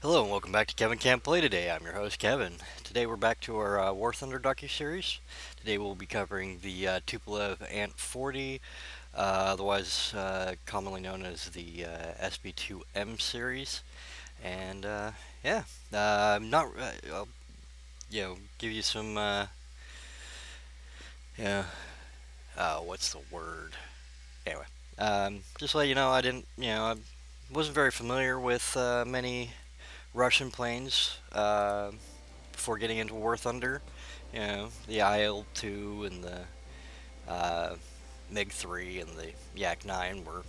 Hello and welcome back to Kevin Can't Play Today. I'm your host Kevin. Today we're back to our War Thunder Docuseries. Today we'll be covering the Tupolev ANT-40, otherwise commonly known as the SB 2M-series. And I'm not. I'll give you some. Yeah. What's the word? Anyway, just to let you know, I didn't. I wasn't very familiar with many Russian planes before getting into War Thunder. The IL-2 and the MiG-3 and the Yak-9 were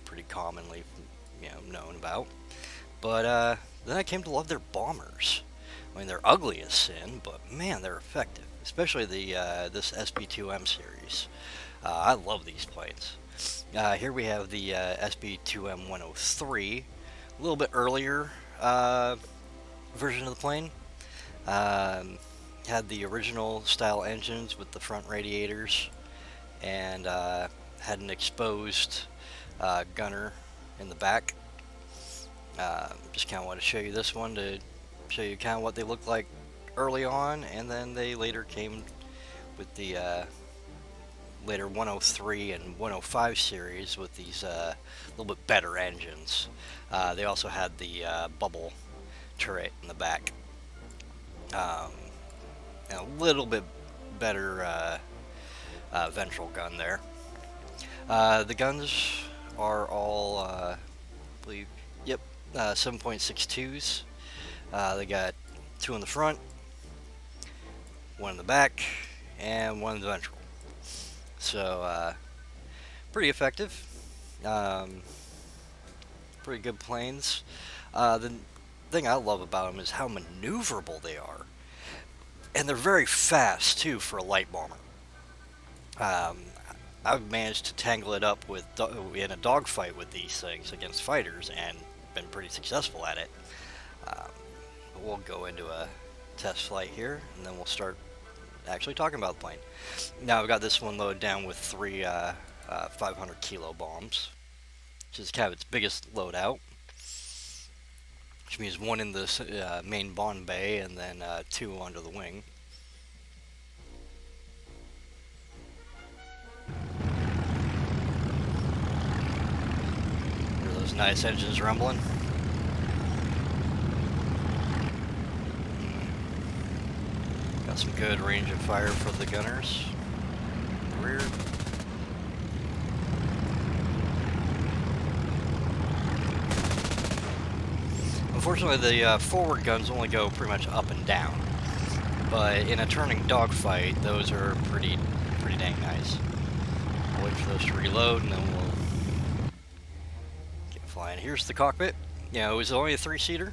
pretty commonly, known about. But then I came to love their bombers. I mean, they're ugly as sin, but man, they're effective. Especially the this SB-2M series. I love these planes. Here we have the SB-2M-103, a little bit earlier version of the plane. Had the original style engines with the front radiators, and had an exposed gunner in the back. Just kind of want to show you this one to show you kind of what they looked like early on, and then they later came with the later 103 and 105 series with these little bit better engines. They also had the bubble turret in the back. And a little bit better ventral gun there. The guns are all, I believe, 7.62s. They got two in the front, one in the back, and one in the ventral. So, pretty effective. Pretty good planes. The thing I love about them is how maneuverable they are. And they're very fast, too, for a light bomber. I've managed to tangle it up with in a dogfight with these things against fighters and been pretty successful at it. We'll go into a test flight here, and then we'll start actually talking about the plane. Now I've got this one loaded down with three 500 kilo bombs, which is kind of its biggest loadout, which means one in the main bomb bay and then two under the wing. Hear those nice engines rumbling. Got some good range of fire for the gunners. Rear. Unfortunately, the forward guns only go pretty much up and down, but in a turning dogfight, those are pretty dang nice. I'll wait for those to reload, and then we'll get flying. Here's the cockpit. It was only a three-seater.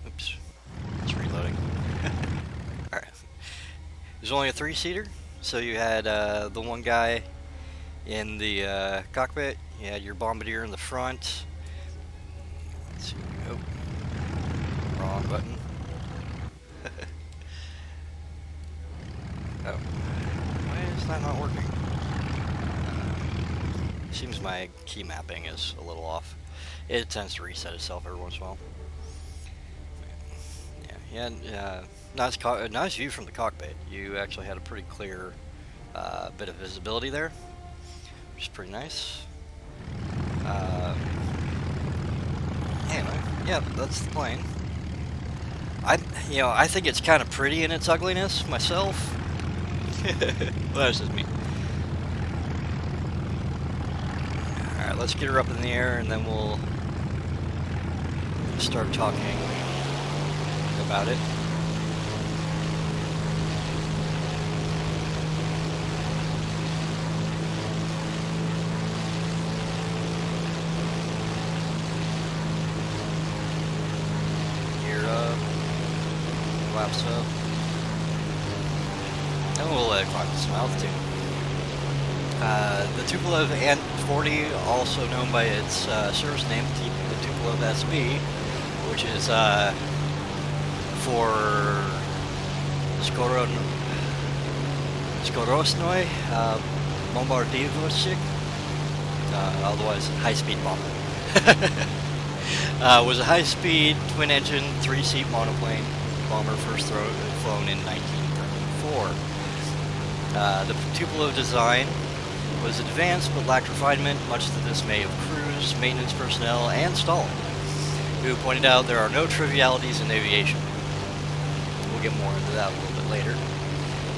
Oops, it's reloading. All right, it was only a three-seater, so you had the one guy in the cockpit. You had your bombardier in the front. Oh, wrong button. Oh, why is that not working? Seems my key mapping is a little off. It tends to reset itself every once in a while. Nice view from the cockpit. You actually had a pretty clear bit of visibility there, which is pretty nice. Anyway, yeah, that's the plane. I think it's kind of pretty in its ugliness myself. Well, that's just me. All right, let's get her up in the air, and then we'll start talking about it. Flaps up. And we'll climb to some altitude. The Tupolev ANT-40, also known by its service name, the Tupolev SB, which is for Skoroznoi Bombardировщик, otherwise high-speed bomber. Was a high-speed, twin-engine, three-seat monoplane bomber first flown in 1934. The Tupolev design was advanced but lacked refinement, much to the dismay of crews, maintenance personnel, and Stalin, who pointed out there are no trivialities in aviation. We'll get more into that a little bit later.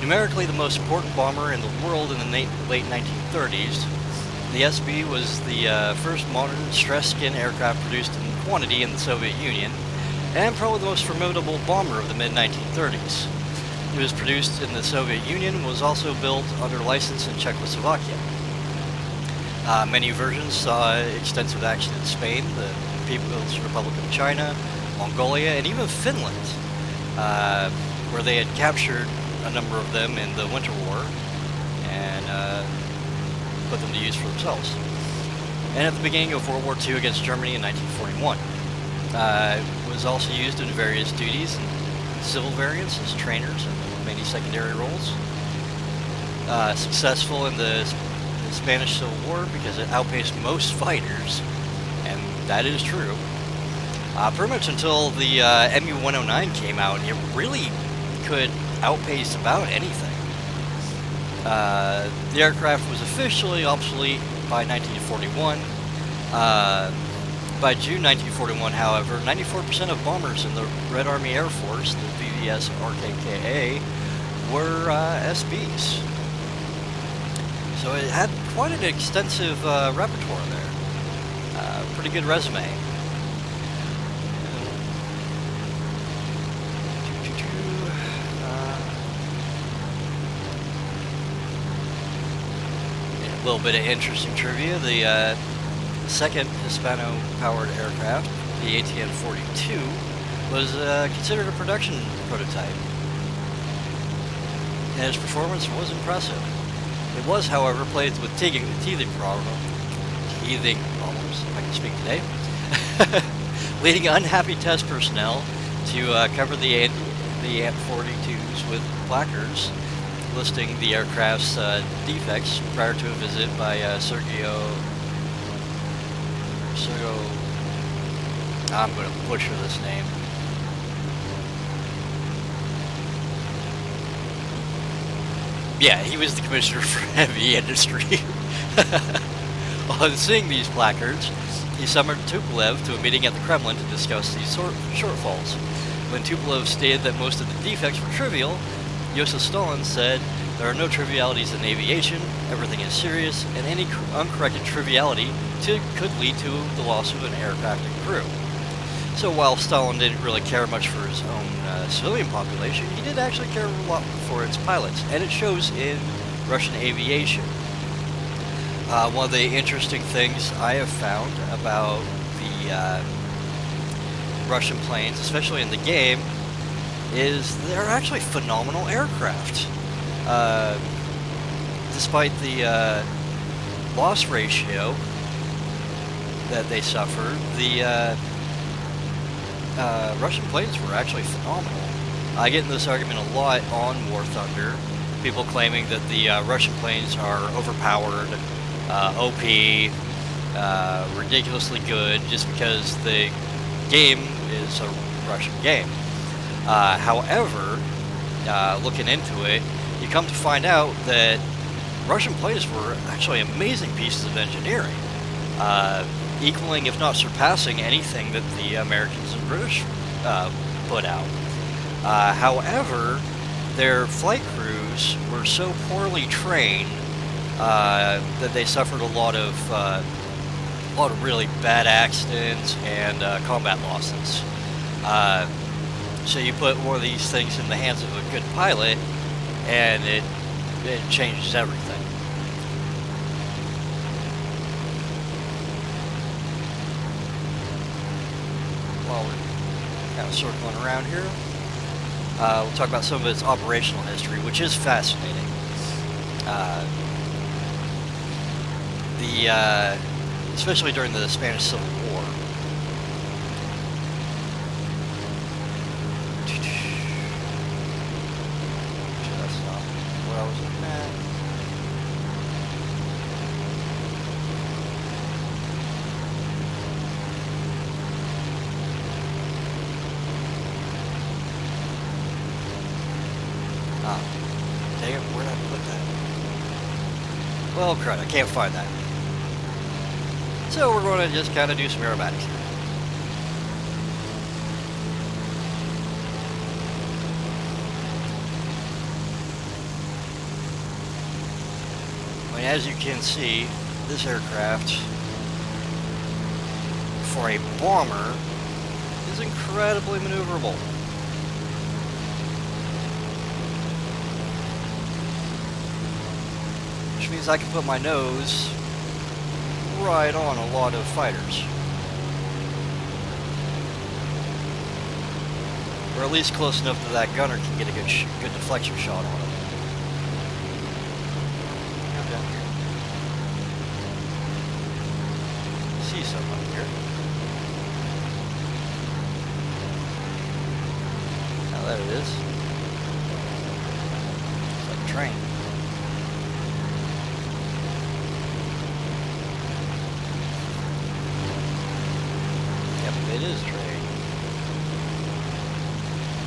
Numerically the most important bomber in the world in the late 1930s, the SB was the first modern stress-skin aircraft produced in quantity in the Soviet Union, and probably the most formidable bomber of the mid-1930s. It was produced in the Soviet Union and was also built under license in Czechoslovakia. Many versions saw extensive action in Spain, the People's Republic of China, Mongolia, and even Finland, where they had captured a number of them in the Winter War and put them to use for themselves. And at the beginning of World War II against Germany in 1941. It was also used in various duties and civil variants as trainers and many secondary roles. Successful in the Spanish Civil War because it outpaced most fighters, and that is true. Pretty much until the MU-109 came out, it really could outpace about anything. The aircraft was officially obsolete by 1941. By June 1941, however, 94% of bombers in the Red Army Air Force, the VVS RKKA, were SBs. So it had quite an extensive repertoire there. Pretty good resume. A little bit of interesting trivia. The second Hispano-powered aircraft, the ANT-42, was considered a production prototype, and its performance was impressive. It was, however, plagued with teething problems, if I can speak today, leading unhappy test personnel to cover the ANT-42s with placards listing the aircraft's defects prior to a visit by I'm going to butcher this name. Yeah, he was the commissioner for heavy industry. On seeing these placards, he summoned Tupolev to a meeting at the Kremlin to discuss these shortfalls. When Tupolev stated that most of the defects were trivial, Joseph Stalin said, "There are no trivialities in aviation, everything is serious, and any uncorrected triviality could lead to the loss of an aircraft and crew." So while Stalin didn't really care much for his own civilian population, he did actually care a lot for its pilots, and it shows in Russian aviation. One of the interesting things I have found about the Russian planes, especially in the game, is they're actually phenomenal aircraft. Despite the loss ratio that they suffered, the Russian planes were actually phenomenal. I get in this argument a lot on War Thunder, people claiming that the Russian planes are overpowered, OP, ridiculously good, just because the game is a Russian game. However, looking into it, you come to find out that Russian planes were actually amazing pieces of engineering, equaling, if not surpassing, anything that the Americans and British put out. However, their flight crews were so poorly trained that they suffered a lot of really bad accidents and combat losses. So you put one of these things in the hands of a good pilot, and it changes everything. While we're kind of circling around here, we'll talk about some of its operational history, which is fascinating. Especially during the Spanish Civil War. That's not what I was looking at. Ah, dang it, where did I put that? Well, crud, I can't find that. So we're going to just kind of do some aerobatics here. I mean, as you can see, this aircraft, for a bomber, is incredibly maneuverable. Which means I can put my nose right on a lot of fighters. Or at least close enough that that gunner can get a good deflection shot on it. Come down here. See someone here. Oh, there it is. It's like a train. It is a train.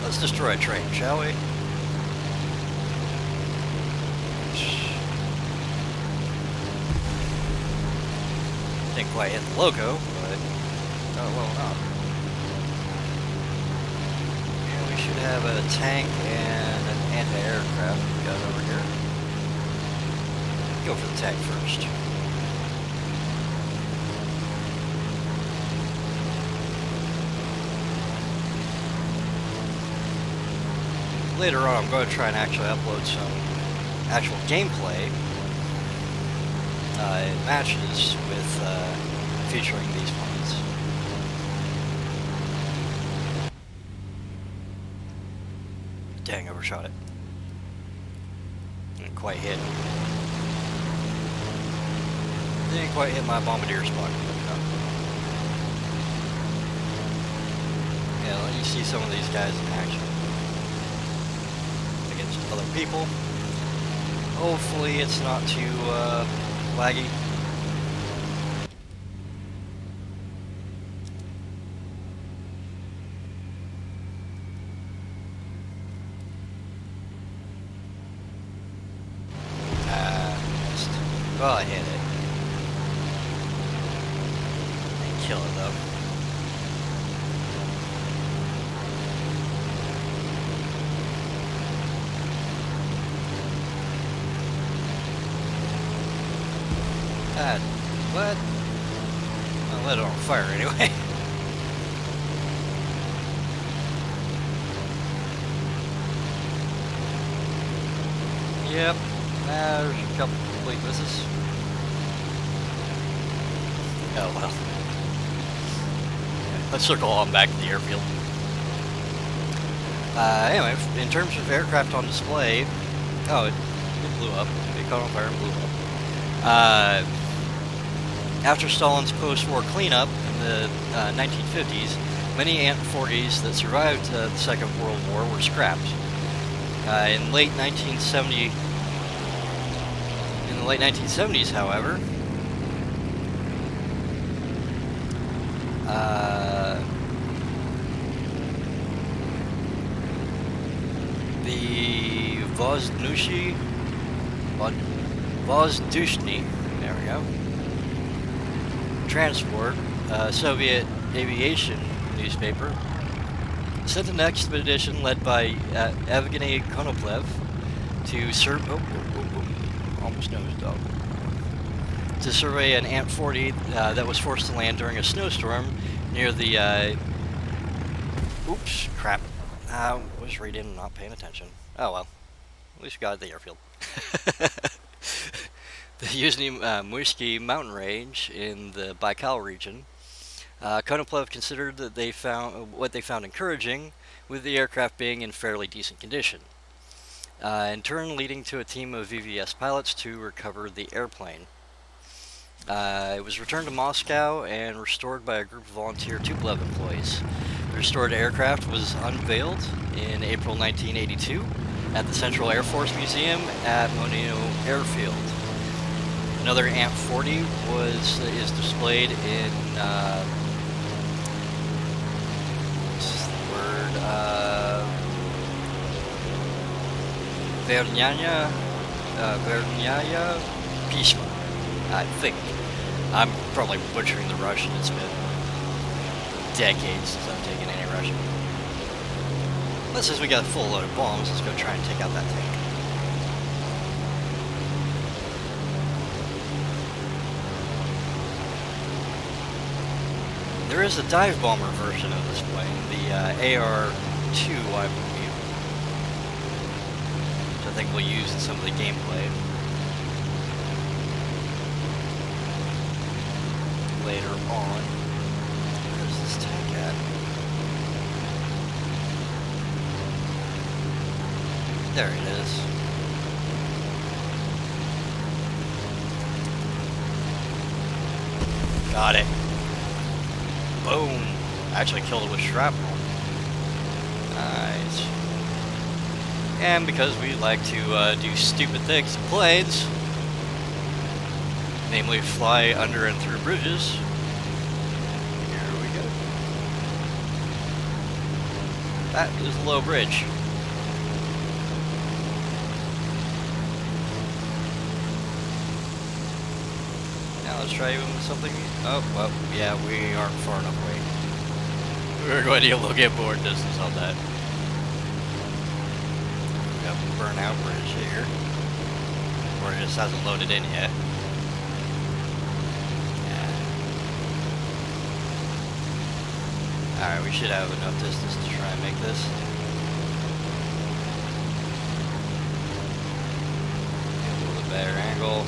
Let's destroy a train, shall we? Didn't quite hit the logo, but oh well enough. And we should have a tank and an anti-aircraft gun over here. Go for the tank first. Later on, I'm going to try and actually upload some actual gameplay matches with featuring these planes. Dang, overshot it. Didn't quite hit. Didn't quite hit my bombardier spot. Yeah, let you see some of these guys in action against other people. Hopefully it's not too laggy. Missed. Well, I hit it. And kill it though. What? I'll let it on fire anyway. Yep, there's a couple complete misses. Oh well. Yeah, let's circle on back to the airfield. Anyway, in terms of aircraft on display, oh, it blew up. It caught on fire and blew up. After Stalin's post-war cleanup in the 1950s, many ANT-40s that survived the Second World War were scrapped. In the late 1970s, however, the Vozdushny, there we go, transport, Soviet aviation newspaper, sent an expedition led by Evgeny Konoplyev to survey an ANT-40 that was forced to land during a snowstorm near the oops, crap. I was reading and not paying attention. Oh well, at least we got at the airfield. The Yuzhny Mursky mountain range in the Baikal region. Konoplyev considered that what they found encouraging, with the aircraft being in fairly decent condition. In turn, leading to a team of VVS pilots to recover the airplane. It was returned to Moscow and restored by a group of volunteer Tupolev employees. The restored aircraft was unveiled in April 1982 at the Central Air Force Museum at Monino Airfield. Another ANT-40 is displayed in what's the word? Vernyaya Pisma, I think. I'm probably butchering the Russian. It's been decades since I've taken any Russian. But since we got a full load of bombs, let's go try and take out that tank. There is a dive bomber version of this plane, the AR-2, I believe, which I think we'll use in some of the gameplay later on. Where's this tank at? There it is. Got it. Boom. Actually killed it with shrapnel. Nice. And because we like to do stupid things to planes, namely fly under and through bridges, here we go. That is a low bridge. Now let's try even with something. Oh, well, yeah, we aren't far enough away. We're going to look at board distance on that. We got a burnout bridge here. Or it just hasn't loaded in yet. Alright, we should have enough distance to try and make this. Get a little bit better angle.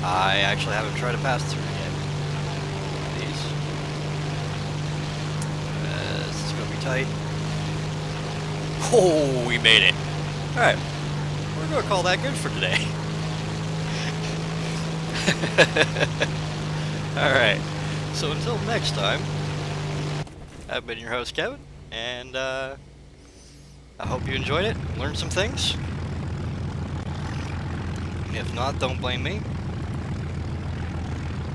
I actually haven't tried to pass through yet. These. This is going to be tight. Oh, we made it. Alright, we're going to call that good for today. Alright. So until next time, I've been your host, Kevin, and I hope you enjoyed it, learned some things. If not, don't blame me.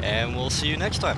And we'll see you next time.